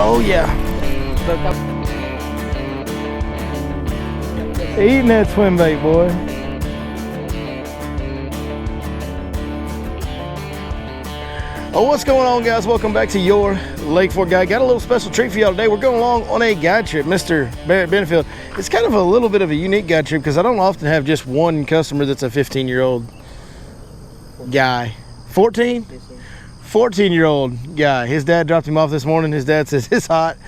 Oh yeah. Eating that swim bait, boy. Oh, what's going on, guys? Welcome back to your Lake Fork Guide. Got a little special treat for y'all today. We're going along on a guide trip, Mr. Barrett Benefield. It's kind of a little bit of a unique guide trip because I don't often have just one customer that's a 15-year-old guy. 14? 14-year-old guy. His dad dropped him off this morning. His dad says it's hot.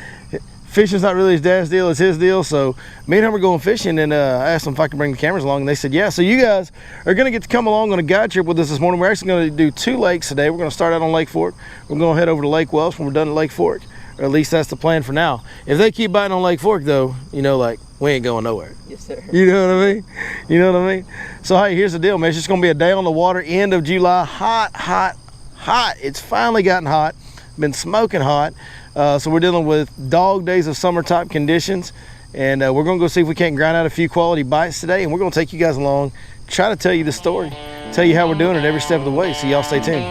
Fishing's not really his dad's deal, it's his deal. So me and him were going fishing, and I asked them if I could bring the cameras along, and they said yeah. So you guys are going to get to come along on a guide trip with us this morning. We're actually going to do 2 lakes today. We're going to start out on Lake Fork. We're going to head over to Lake Welsh when we're done at Lake Fork, or at least that's the plan for now. If they keep biting on Lake Fork though, you know, like, we ain't going nowhere. Yes, sir. You know what I mean? You know what I mean? So hey, here's the deal, man. It's just going to be a day on the water, end of July. Hot, hot, hot. It's finally gotten hot. Been smoking hot. So we're dealing with dog days of summer type conditions, and we're gonna go see if we can't grind out a few quality bites today, and we're gonna take you guys along, try to tell you the story, tell you how we're doing it every step of the way. So y'all stay tuned.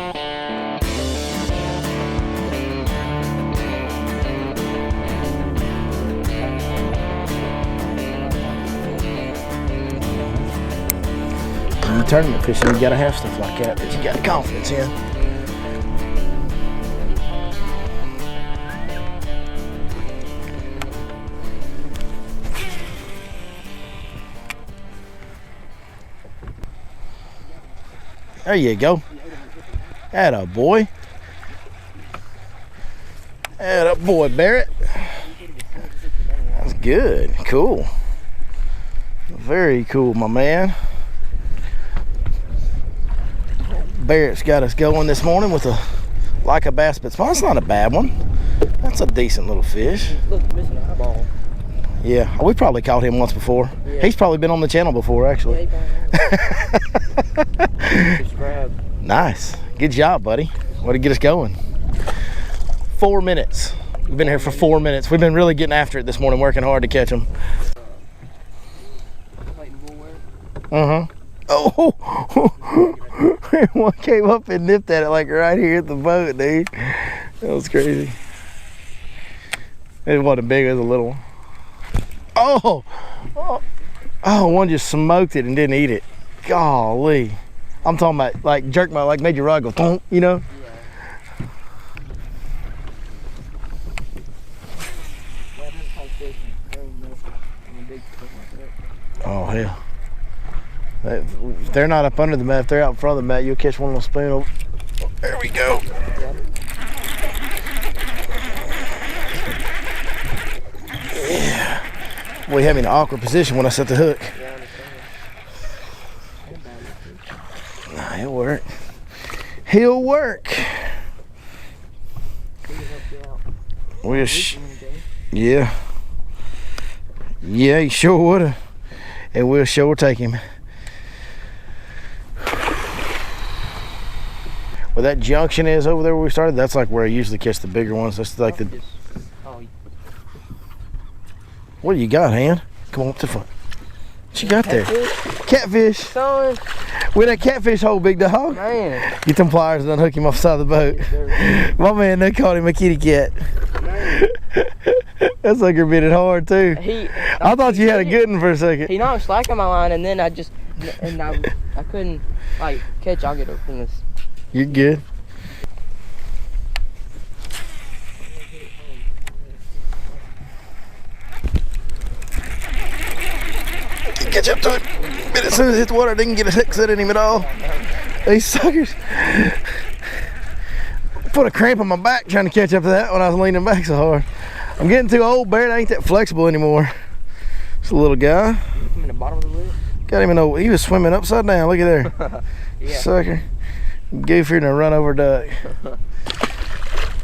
When you tournament fishing, you gotta have stuff like that you got confidence in. There you go. Atta boy. Atta boy, Barrett. That's good. Cool. Very cool, my man. Barrett's got us going this morning with a bass spit spot. It's not a bad one. That's a decent little fish. Look, missing an eyeball. Yeah, we probably caught him once before. Yeah. He's probably been on the channel before, actually. Yeah, nice. Good job, buddy. Way to get us going. 4 minutes. We've been here for 4 minutes. We've been really getting after it this morning, working hard to catch them. Uh-huh. Oh! One came up and nipped at it like right here at the boat, dude. That was crazy. It wasn't big, it was a little one. Oh, one just smoked it and didn't eat it. Golly. I'm talking about like jerk my, like made your rod go thump, you know? Oh hell. If they're not up under the mat, if they're out in front of the mat, you'll catch one on a spoon over. Oh, there we go. Yeah. Boy, you had me in an awkward position when I set the hook. Nah, he'll work. He'll work. Yeah. Yeah, he sure would've. And we'll sure take him. Where that junction is over there where we started, that's like where I usually catch the bigger ones. That's like the... What do you got, Han? Come on up to the front. What you got there? Catfish. Son. With that catfish hole, big dog. Man. Get them pliers and unhook him off the side of the boat. My man, they called him a kitty cat. That sucker bit it hard too. I thought you had a good one for a second. He knocked slack on my line, and then I couldn't like catch. I'll get up from this. You're good. Catch up to it. But as soon as it hit the water, I didn't get a hook set in him at all. These suckers put a cramp on my back trying to catch up to that when I was leaning back so hard. I'm getting too old, Barrett. I ain't that flexible anymore. It's a little guy. In the bottom of the lid. Got him in he was swimming upside down. Look at there. Yeah. Sucker. Goofier than a run over duck.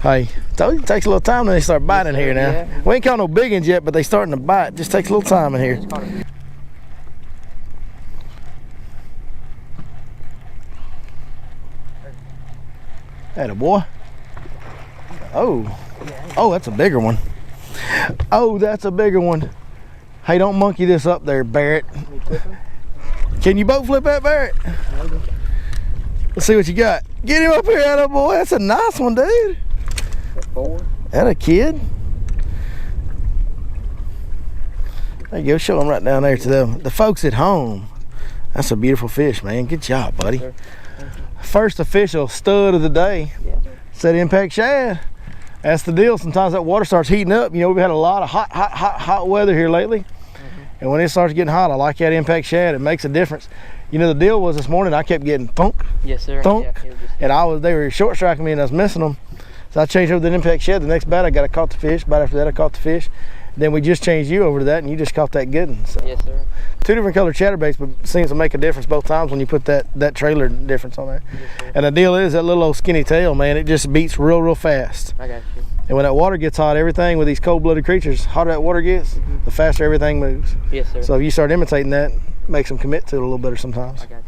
Hey, told you it takes a little time when they start biting here now. Yeah. We ain't caught no big ones yet, but they starting to bite. Just takes a little time in here. Atta boy. Oh, that's a bigger one. Oh, that's a bigger one. Hey, don't monkey this up there, Barrett. Can you boat flip that, Barrett? Maybe. Let's see what you got. Get him up here, that boy. That's a nice one, dude. Four. That a kid? There you go. Show them right down there to the folks at home. That's a beautiful fish, man. Good job, buddy. Sir. First official stud of the day. Yeah. Said impact shad. That's the deal. Sometimes that water starts heating up. You know, we've had a lot of hot weather here lately. And when it starts getting hot, I like that impact shad. It makes a difference. You know, the deal was this morning I kept getting thunk, Yes, sir. thunk, Yeah, and they were short striking me and I was missing them. So I changed over to the impact shad. The next bat I caught the fish. Bat after that I caught the fish. Then we just changed you over to that and you just caught that good one. So yes, sir. two different color chatterbaits, but seems to make a difference both times when you put that trailer difference on there. Yes, And the deal is that little old skinny tail, man, it just beats real fast. I got you. And when that water gets hot, everything with these cold-blooded creatures, hotter that water gets, the faster everything moves. Yes, sir. So if you start imitating that, it makes them commit to it a little better sometimes. I got you.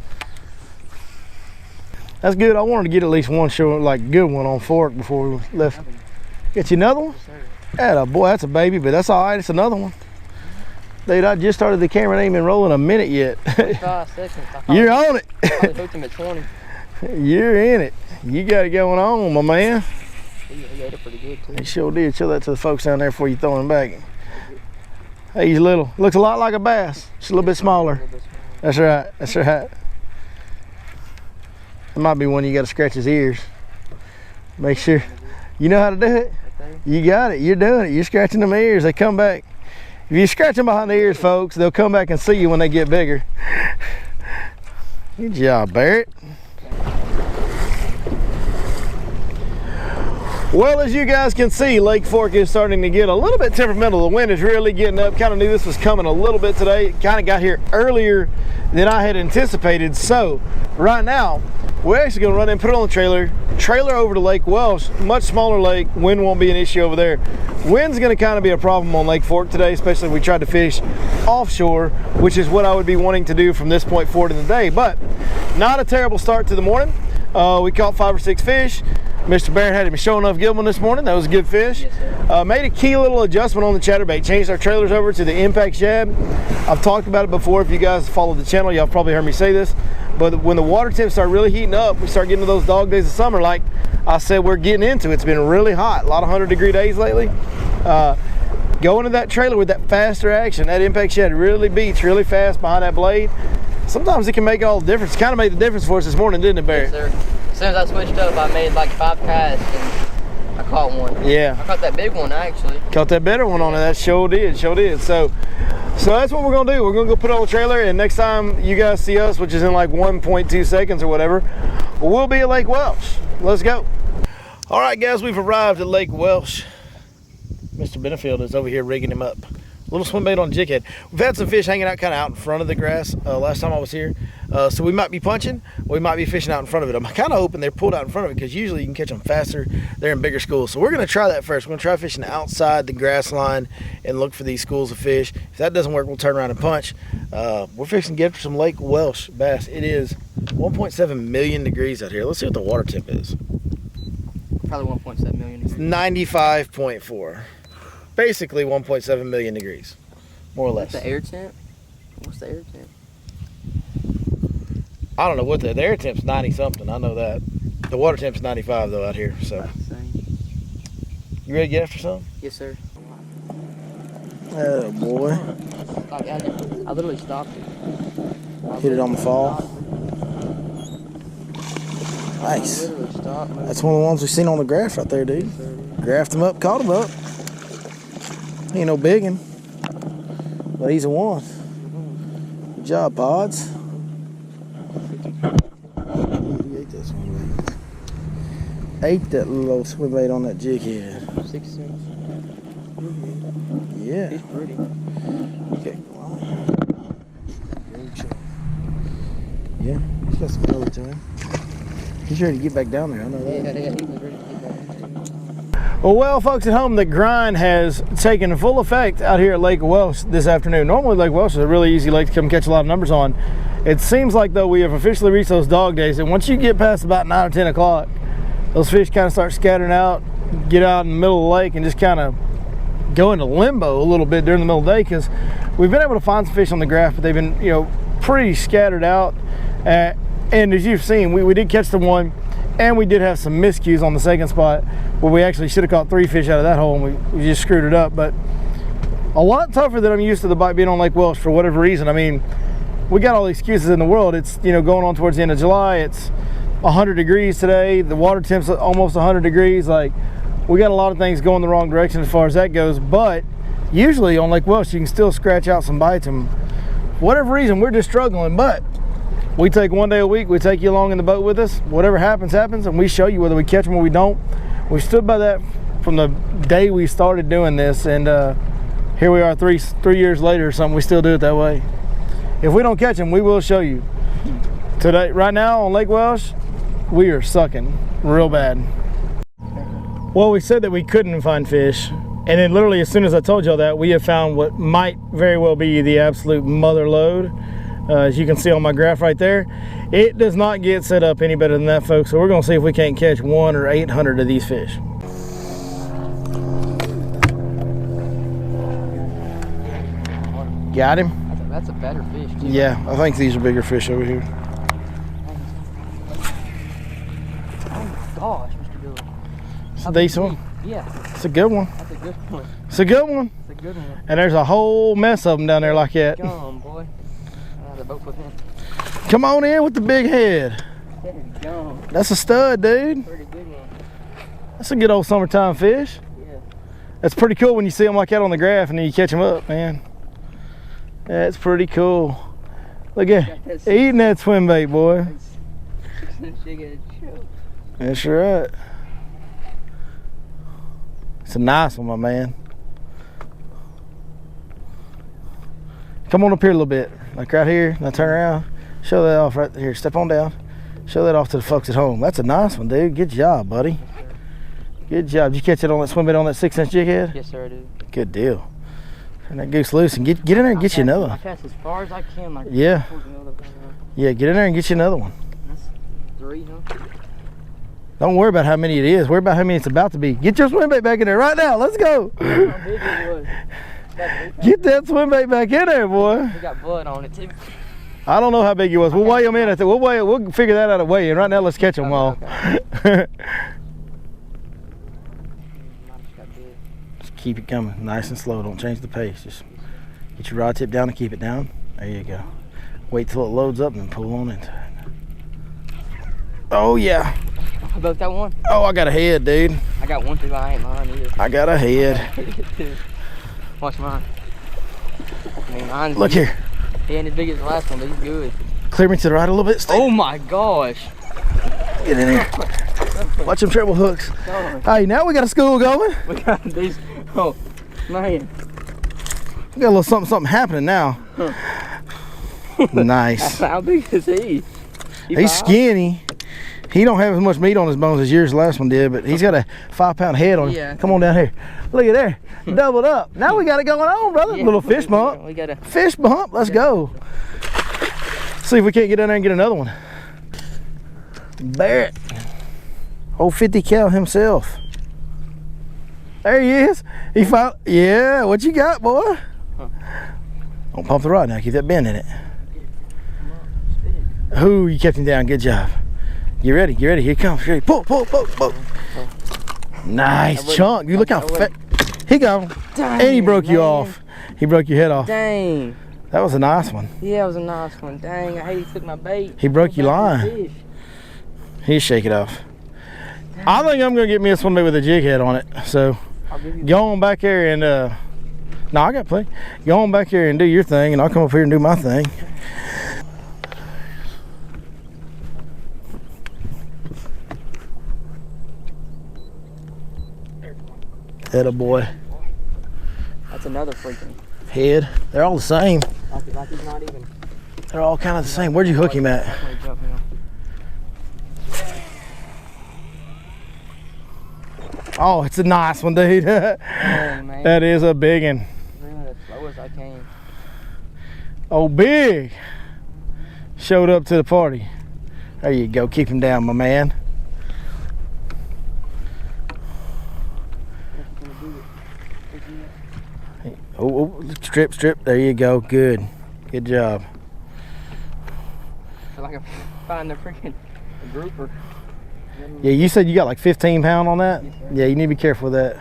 That's good. I wanted to get at least one good one on fork before we left. Get you another one? Yes, sir. Yeah, boy, that's a baby, but that's all right. It's another one. Dude, I just started the camera and ain't been rolling a minute yet. 5 seconds. You're on it. I probably hooked him at 20. You're in it. You got it going on, my man. He ate it pretty good, too. He sure did. Show that to the folks down there before you throw him back. Hey, he's little. Looks a lot like a bass. Just a little bit smaller. That's right. That's right. It might be one you got to scratch his ears. Make sure. You know how to do it? You got it. You're doing it. You're scratching them ears. They come back. If you scratch them behind the ears, folks, they'll come back and see you when they get bigger. Good job, Barrett. Well, as you guys can see, Lake Fork is starting to get a little bit temperamental. The wind is really getting up. Kind of knew this was coming a little bit today. It kind of got here earlier than I had anticipated. So right now, we're actually going to run in, put it on the trailer over to Lake Welsh. Much smaller lake. Wind won't be an issue over there. Wind's going to kind of be a problem on Lake Fork today, especially if we tried to fish offshore, which is what I would be wanting to do from this point forward in the day. But not a terrible start to the morning. We caught 5 or 6 fish. Mr. Barrett had him showing off Gilman this morning. That was a good fish. Yes, sir. Made a key little adjustment on the chatterbait. Changed our trailers over to the impact shad. I've talked about it before. If you guys follow the channel, y'all probably heard me say this. But when the water temps start really heating up, we start getting to those dog days of summer like I said we're getting into. It's been really hot. A lot of 100-degree days lately. Going to that trailer with that faster action, that impact shad really beats really fast behind that blade. Sometimes it can make all the difference. Kind of made the difference for us this morning, didn't it, Barrett? Yes, sir. As soon as I switched up, I made like 5 casts and I caught one. Yeah. I caught that big one, actually. Caught that better one on it. That sure did. So that's what we're gonna do. We're gonna go put it on the trailer, and next time you guys see us, which is in like 1.2 seconds or whatever, we'll be at Lake Welsh. Let's go. All right, guys, we've arrived at Lake Welsh. Mr. Benefield is over here rigging him up. A little swim bait on jig head. We've had some fish hanging out kind of out in front of the grass last time I was here. So we might be punching, or we might be fishing out in front of it. I'm kind of hoping they're pulled out in front of it because usually you can catch them faster. They're in bigger schools. So we're going to try that first. We're going to try fishing outside the grass line and look for these schools of fish. If that doesn't work, we'll turn around and punch. We're fixing to get for some Lake Welsh bass. It is 1.7 million degrees out here. Let's see what the water temp is. Probably 1.7 million. It's 95.4. Basically 1.7 million degrees, more or less. That's the air temp? What's the air temp? I don't know what the air temp's 90 something. I know that. The water temp's 95 though out here. So you ready to get after some? Yes, sir. Oh boy. I literally stopped it. Hit it on the fall. Nice. That's one of the ones we seen on the graph right there, dude. Graphed him up, caught him up. Ain't no biggin', but he's a one. Good job, Pods. He ate this one. Ate that little swim bait on that jig head. 6 cents. Yeah. He's pretty. Okay. Yeah, he's got some color to him. He's ready to get back down there. I know that. Yeah, he was ready to get back. Well, folks at home, the grind has taken full effect out here at Lake Welsh this afternoon. Normally, Lake Welsh is a really easy lake to come catch a lot of numbers on. It seems like, though, we have officially reached those dog days, and once you get past about 9 or 10 o'clock, those fish kind of start scattering out, get out in the middle of the lake, and just kind of go into limbo a little bit during the middle of the day, because we've been able to find some fish on the graph, but they've been, you know, pretty scattered out. And as you've seen, we did catch the one, and we did have some miscues on the second spot where we actually should have caught 3 fish out of that hole, and we just screwed it up. But a lot tougher than I'm used to the bite being on Lake Welch for whatever reason. I mean, we got all the excuses in the world. It's, you know, going on towards the end of July. It's 100 degrees today. The water temp's almost 100 degrees. Like, we got a lot of things going the wrong direction as far as that goes. But usually on Lake Welch, you can still scratch out some bites, and for whatever reason, we're just struggling. But we take one day a week. We take you along in the boat with us. Whatever happens, happens, and we show you whether we catch them or we don't. We stood by that from the day we started doing this, and here we are 3 years later or something. We still do it that way. If we don't catch them, we will show you. Today, right now on Lake Welch, we are sucking real bad. Well, we said that we couldn't find fish, and then literally as soon as I told y'all that, we have found what might very well be the absolute mother load. As you can see on my graph right there, it does not get set up any better than that, folks. So we're gonna see if we can't catch 1 or 800 of these fish. Got him? That's a better fish, too. Yeah, I think these are bigger fish over here. Oh gosh, Mr. Billy. It's a decent one. Yeah. It's a good one. That's a good one. It's a good one. It's a good one. And there's a whole mess of them down there like that. Gone, boy. The boat with him. Come on in with the big head. Gone. That's a stud, dude. Pretty big one. That's a good old summertime fish. Yeah. That's pretty cool when you see them like that on the graph and then you catch them up, man. That's pretty cool. Look at eating that swim bait, boy. That's right. It's a nice one, my man. Come on up here a little bit, like right here. Now turn around. Show that off right here. Step on down. Show that off to the folks at home. That's a nice one, dude. Good job, buddy. Good job. Did you catch it on that swim bait on that 6-inch jig head? Yes, sir, I did. Good deal. Turn that goose loose and get in there and get you another I one. cast as far as I can. Like, Yeah. Yeah, get in there and get you another one. That's 3, huh? Don't worry about how many it is. Worry about how many it's about to be. Get your swim bait back in there right now. Let's go. How big it was. Get that swim bait back in there, boy. We got blood on it, too. I don't know how big it was. We'll weigh them in. We'll figure that out at weigh-in. Right now, let's catch them all. Okay. Just keep it coming, nice and slow. Don't change the pace. Just get your rod tip down and keep it down. There you go. Wait till it loads up and then pull on into it. Oh yeah. About that one? Oh, I got a head, dude. I got one too. I ain't mine either. I got a head. Watch mine. I mean, mine's Look here. He ain't as big as the last one, but he's good. Clear me to the right a little bit. Stay. Oh my gosh. Get in here. Watch them treble hooks. God. Hey, now we got a school going. We got these. Oh, man. We got a little something happening now. Nice. How big is he? He's skinny. He don't have as much meat on his bones as yours last one did, but he's got a 5-pound head on him. Yeah. Come on down here. Look at there. Doubled up. Now we got it going on, brother. Yeah, Little fish bump. We got a Fish bump. Let's go. See if we can't get down there and get another one. Barrett. Old 50 cal himself. There he is. He found. Yeah, what you got, boy? Don't pump the rod now. Keep that bend in it. Ooh, you kept him down. Good job. You ready? You ready? Here he comes. Ready? Pull, pull, pull, pull. Nice chunk. You look how fat. He got him. Dang, And he broke you man. off. He broke your head off. Dang. That was a nice one. Yeah, it was a nice one. Dang, I hate he took my bait. He broke your line. He'll shake it off. I think I'm gonna get me a swim bait with a jig head on it. So I'll give you go on back there and no, I got plenty. Go on back here and do your thing, and I'll come up here and do my thing. Atta boy. That's another freaking Head. They're all the same. like he's not even. They're all kind of the same. Where'd you hook him at? Oh, it's a nice one, dude. Man. That is a big one. Really as slow as I can. Oh, big. Showed up to the party. There you go. Keep him down, my man. Oh, strip. There you go. Good job. I feel like I'm finding a freaking grouper. Yeah, you said you got like 15 pound on that? Yes, sir. Yeah, you need to be careful with that.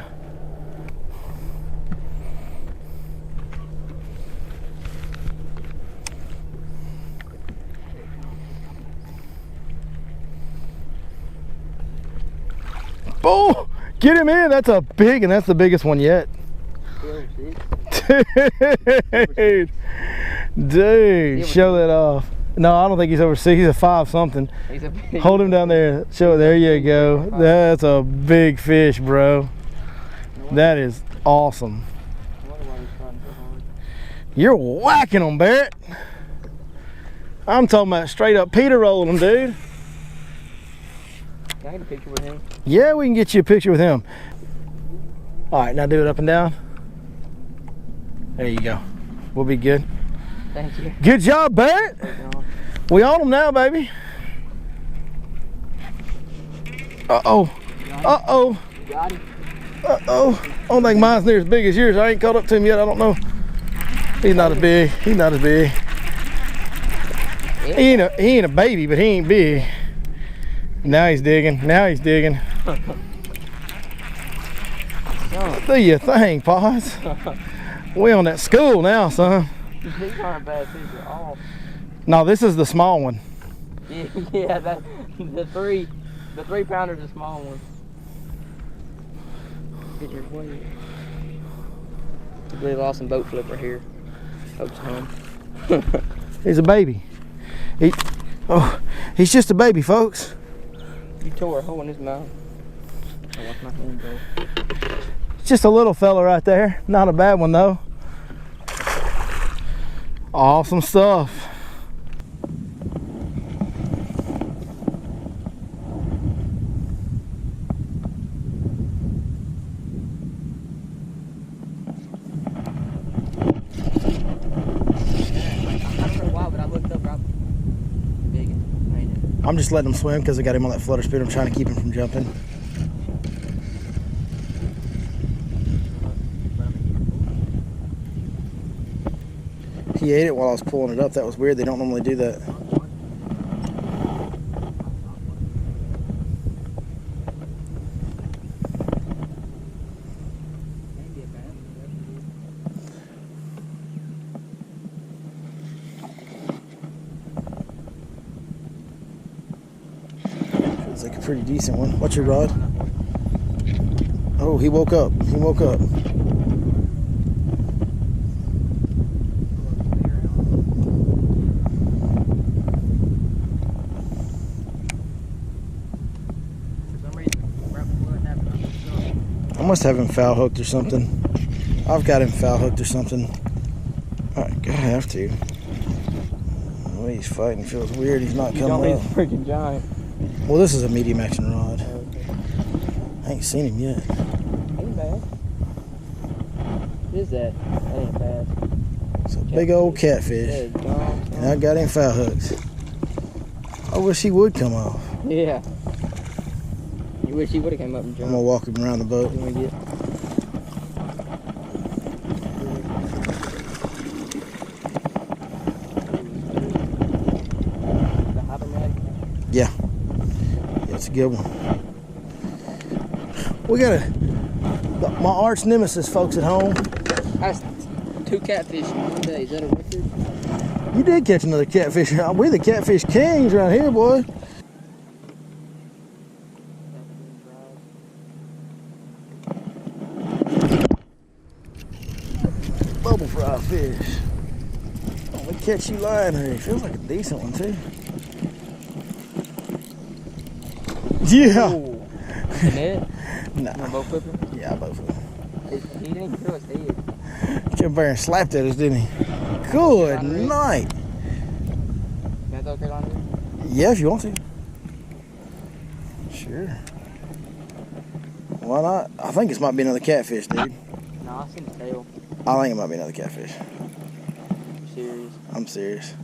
Oh, get him in. That's a big, and that's the biggest one yet. Dude, show that off. No, I don't think he's over 6. He's a 5 something. He's a big. Hold him down there. Show it. There you go. That's a big fish, bro. That is awesome. You're whacking them, Barrett. I'm talking about straight up Peter rolling them, dude. Can I get a picture with him? Yeah, we can get you a picture with him. All right, now do it up and down. There you go. We'll be good. Thank you. Good job, Barrett. We on them now, baby. Uh-oh. Uh-oh. Got him. Uh-oh. I don't think mine's near as big as yours. I ain't caught up to him yet. I don't know. He's not as big. He's not as big. He ain't a baby, but he ain't big. Now he's digging. Do your thing, Paws. We on that school now, son. These aren't bad fish at all. No, this is the small one. Yeah, the 3 pounder's a small one. Get your weight. I believe I lost some boat flipper here. Hope it's home. He's a baby. He's just a baby, folks. You tore a hole in his mouth. I watch my hand go. Just a little fella right there. Not a bad one though. Awesome stuff. I'm just letting him swim because I got him on that flutter speed. I'm trying to keep him from jumping. He ate it while I was pulling it up. That was weird. They don't normally do that. Feels like a pretty decent one. What's your rod? Oh, he woke up. He woke up. I must have him foul hooked or something. I've got him foul hooked or something. I have to. The way he's fighting feels weird. He's not coming up. He's freaking giant. Well, this is a medium action rod. Okay. I ain't seen him yet. Ain't bad. What is that? That ain't bad. It's a big old catfish. And I got him foul hooked. I wish he would come off. Yeah. You wish he would have came up and jumped. I'm gonna walk him around the boat. Let me get. Yeah, it's a good one. We got my arch nemesis, folks at home. That's 2 catfish in one day. Is that a record? You did catch another catfish. We're the catfish kings around here, boy. Bubble fry fish. Oh, we catch you lying here. Feels like a decent one too. Yeah. Isn't it? Nah. You want boat flipper? Yeah, both of them. He didn't even throw his head. Jim Bear and slapped at us, didn't he? Good night. Can I throw a crate on here? Yeah, if you want to. Sure. Why not? I think this might be another catfish, dude. No, I seen the tail. I think it might be another catfish. I'm serious. I'm serious.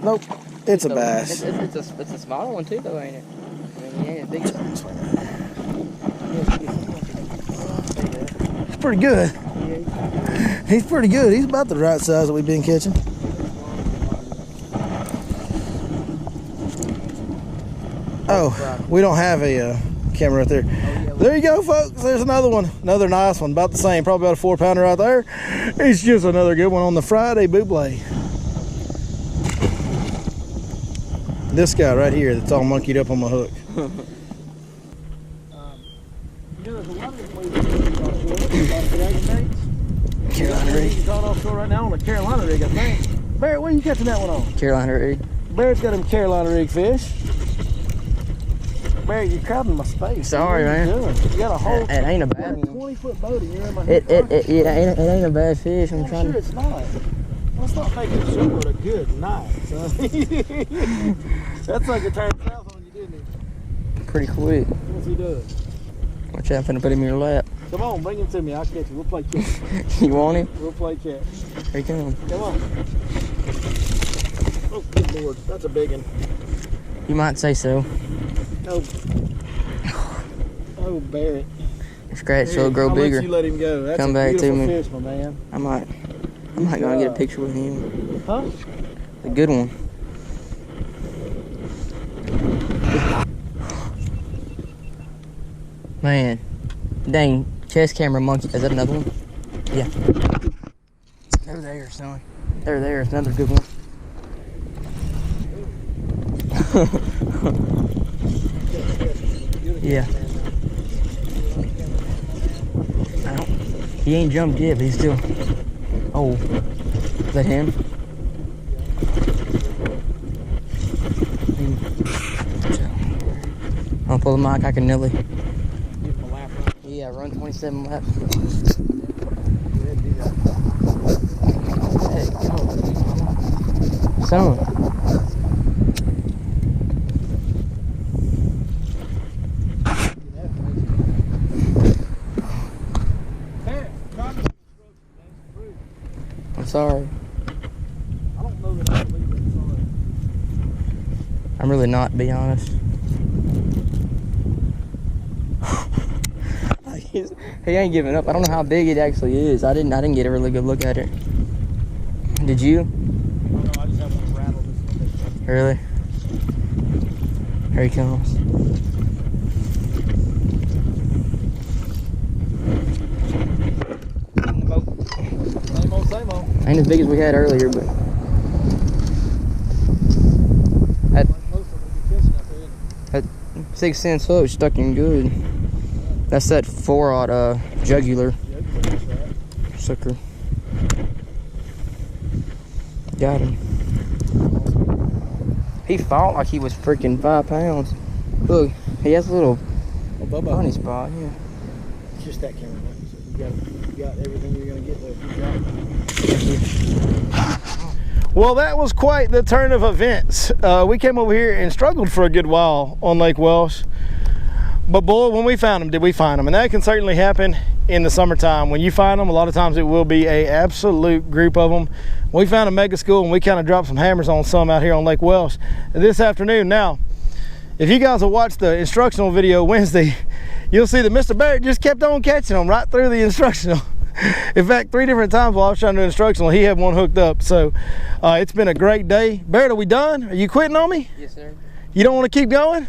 Nope. It's a bass. It's a smaller one too, though, ain't it? I mean, he ain't as big as It's pretty good. Yeah, He's pretty good. He's about the right size that we've been catching. Oh, we don't have a camera right there. There you go, folks. There's another one. Another nice one. About the same. Probably about a 4-pounder right there. It's just another good one on the Friday Buble. This guy right here that's all monkeyed up on my hook. You know, there's a lot of different ways to use offshore. Dragon baits. Carolina rig. He's caught offshore right now on a Carolina rig, I think. Barrett, what are you catching that one on? Carolina rig. Barrett's got him Carolina rig fish. Barrett, you're crowding my space. Sorry, man. What are you doing? You got a whole It ain't a bad one. 20-foot boat and you're in my It ain't a bad fish. I'm I'm trying sure to. it's not. Let's not make it short a good night, son. That sucker turned south on you, didn't he? Pretty quick. What's he doing? Watch out, I'm finna put him in your lap. Come on, bring him to me. I'll catch him. We'll play catch. You want him? We'll play catch. Here he comes. Come on. Oh, good Lord. That's a big one. You might say so. Oh. Oh, Barrett. Scratch so it'll grow I'll bigger. let you let him go. That's Come a back to beautiful me. fish, my man. I might gonna get a picture with him. Huh? A good one. Man, dang, chest camera monkey. Is that another one? Yeah. They're there, son. They're there. It's another good one. Yeah. He ain't jumped yet, but he's still. Oh, is that him? I'll pull the mic. I can nearly. Give him a lap run. Yeah, run 27 laps. Go ahead and do that. Hey, oh, son. I'm sorry. I don't know that I believe it. Sorry. I'm really not, to be honest. He ain't giving up. I don't know how big it actually is. I didn't get a really good look at it. Did you? I don't know. I just have one rattle this one. Really? Here he comes. In the boat. Same old, same old. Ain't as big as we had earlier, but Like most of them be fishing up there, isn't it? 6 cents hook stuck in good. That's that 4-aught jugular sucker. Got him. He fought like he was freaking 5 pounds. Look, he has a little bunny spot. Yeah. It's just that camera. So you got everything you're gonna get there. Well, that was quite the turn of events. We came over here and struggled for a good while on Lake Welsh. But boy, when we found them, did we find them. And that can certainly happen in the summertime. When you find them, a lot of times it will be a absolute group of them. We found a mega school and we kind of dropped some hammers on some out here on Lake Welsh this afternoon. Now, if you guys will watch the instructional video Wednesday, you'll see that Mr. Barrett just kept on catching them right through the instructional. In fact, 3 different times while I was trying to do instructional, he had one hooked up. So it's been a great day. Barrett, are we done? Are you quitting on me? Yes, sir. You don't want to keep going?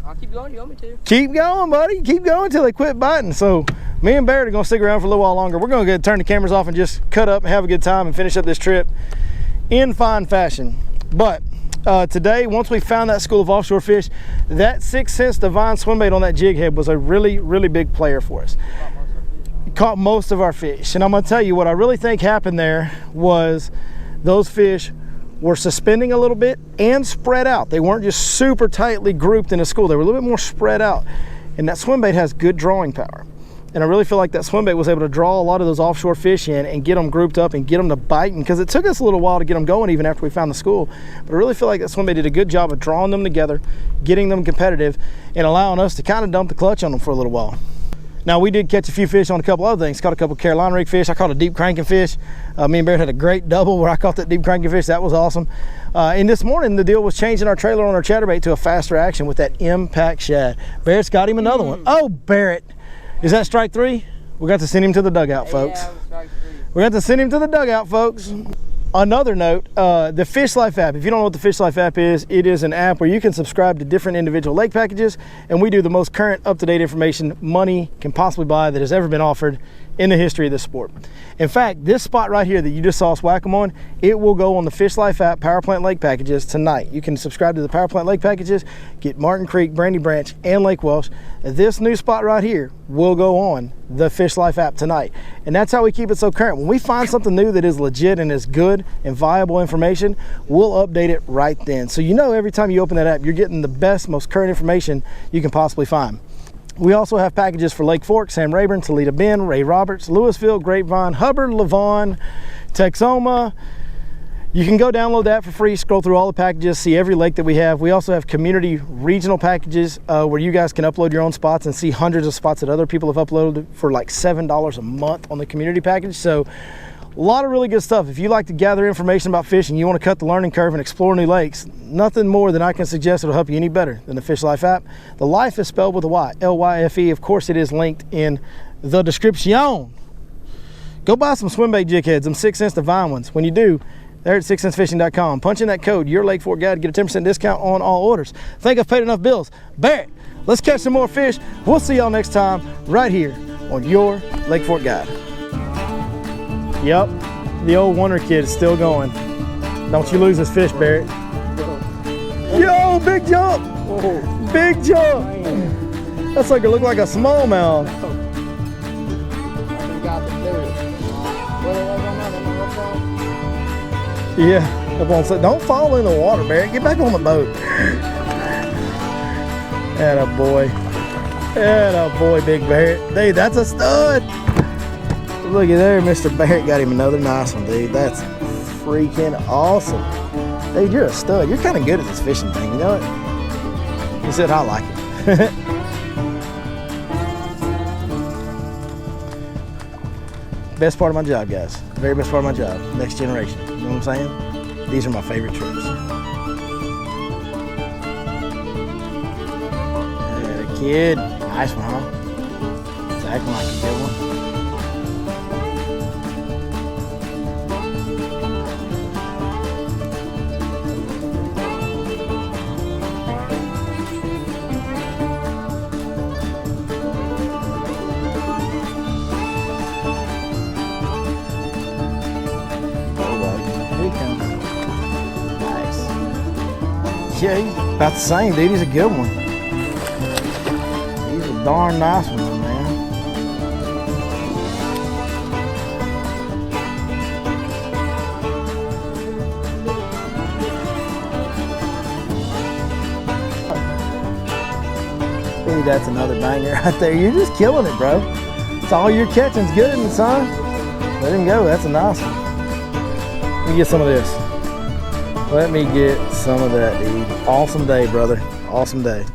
I'll keep going. You want me to? Keep going, buddy. Keep going until they quit biting. So me and Barrett are going to stick around for a little while longer. We're going to turn the cameras off and just cut up and have a good time and finish up this trip in fine fashion. But today, once we found that school of offshore fish, that 6 cents Divine swim bait on that jig head was a really, really big player for us. It caught most of our fish. And I'm going to tell you what I really think happened there was those fish were suspending a little bit and spread out. They weren't just super tightly grouped in a school. They were a little bit more spread out. And that swim bait has good drawing power. And I really feel like that swim bait was able to draw a lot of those offshore fish in and get them grouped up and get them to biting, because it took us a little while to get them going even after we found the school. But I really feel like that swim bait did a good job of drawing them together, getting them competitive, and allowing us to kind of dump the clutch on them for a little while. Now, we did catch a few fish on a couple other things. Caught a couple Carolina rig fish. I caught a deep cranking fish. Me and Barrett had a great double where I caught that deep cranking fish. That was awesome. And this morning, the deal was changing our trailer on our chatterbait to a faster action with that impact shad. Barrett's got him another one. Oh, Barrett. Is that strike 3? We got to send him to the dugout, folks. We got to send him to the dugout, folks. Another note, the Fish Life app. If you don't know what the Fish Life app is, it is an app where you can subscribe to different individual lake packages, and we do the most current, up-to-date information money can possibly buy that has ever been offered in the history of this sport. In fact, this spot right here that you just saw us whack them on, it will go on the Fish Life app Power Plant Lake packages tonight. You can subscribe to the Power Plant Lake packages, get Martin Creek, Brandy Branch, and Lake Welsh. This new spot right here will go on the Fish Life app tonight. And that's how we keep it so current. When we find something new that is legit and is good and viable information, we'll update it right then. So you know every time you open that app, you're getting the best, most current information you can possibly find. We also have packages for Lake Fork, Sam Rayburn, Toledo Bend, Ray Roberts, Louisville, Grapevine, Hubbard, Lavon, Texoma. You can go download that for free, scroll through all the packages, see every lake that we have. We also have community regional packages where you guys can upload your own spots and see hundreds of spots that other people have uploaded for like $7 a month on the community package. So a lot of really good stuff. If you like to gather information about fishing, you want to cut the learning curve and explore new lakes, nothing more than I can suggest will help you any better than the Fish Life app. The Life is spelled with a Y, L-Y-F-E. Of course, it is linked in the description. Go buy some swim bait jig heads, them 6 cents Divine ones. When you do, they're at 6centsfishing.com. Punch in that code, your Lake Fork Guide, to get a 10% discount on all orders. I think I've paid enough bills. Barrett, let's catch some more fish. We'll see y'all next time right here on your Lake Fork Guide. Yep, the old Wonder Kid is still going. Don't you lose this fish, Barrett. Yo, big jump! Big jump! That sucker looked like a smallmouth. Yeah, up on, don't fall in the water, Barrett. Get back on the boat. Atta boy. Atta boy, Big Barrett. Dude, that's a stud. Look at there, Mr. Barrett got him another nice one, dude. That's freaking awesome. Dude, you're a stud. You're kind of good at this fishing thing, you know it? He said, I like it. Best part of my job, guys. The very best part of my job. Next generation. You know what I'm saying? These are my favorite trips. Yeah, kid. Nice one, huh? It's acting like a good one. Yeah, he's about the same, dude. He's a good one. He's a darn nice one, man. Dude, that's another banger right there. You're just killing it, bro. It's all you're catching's good in the sun. Let him go. That's a nice one. Let me get some of this. Let me get some of that, dude. Awesome day, brother. Awesome day.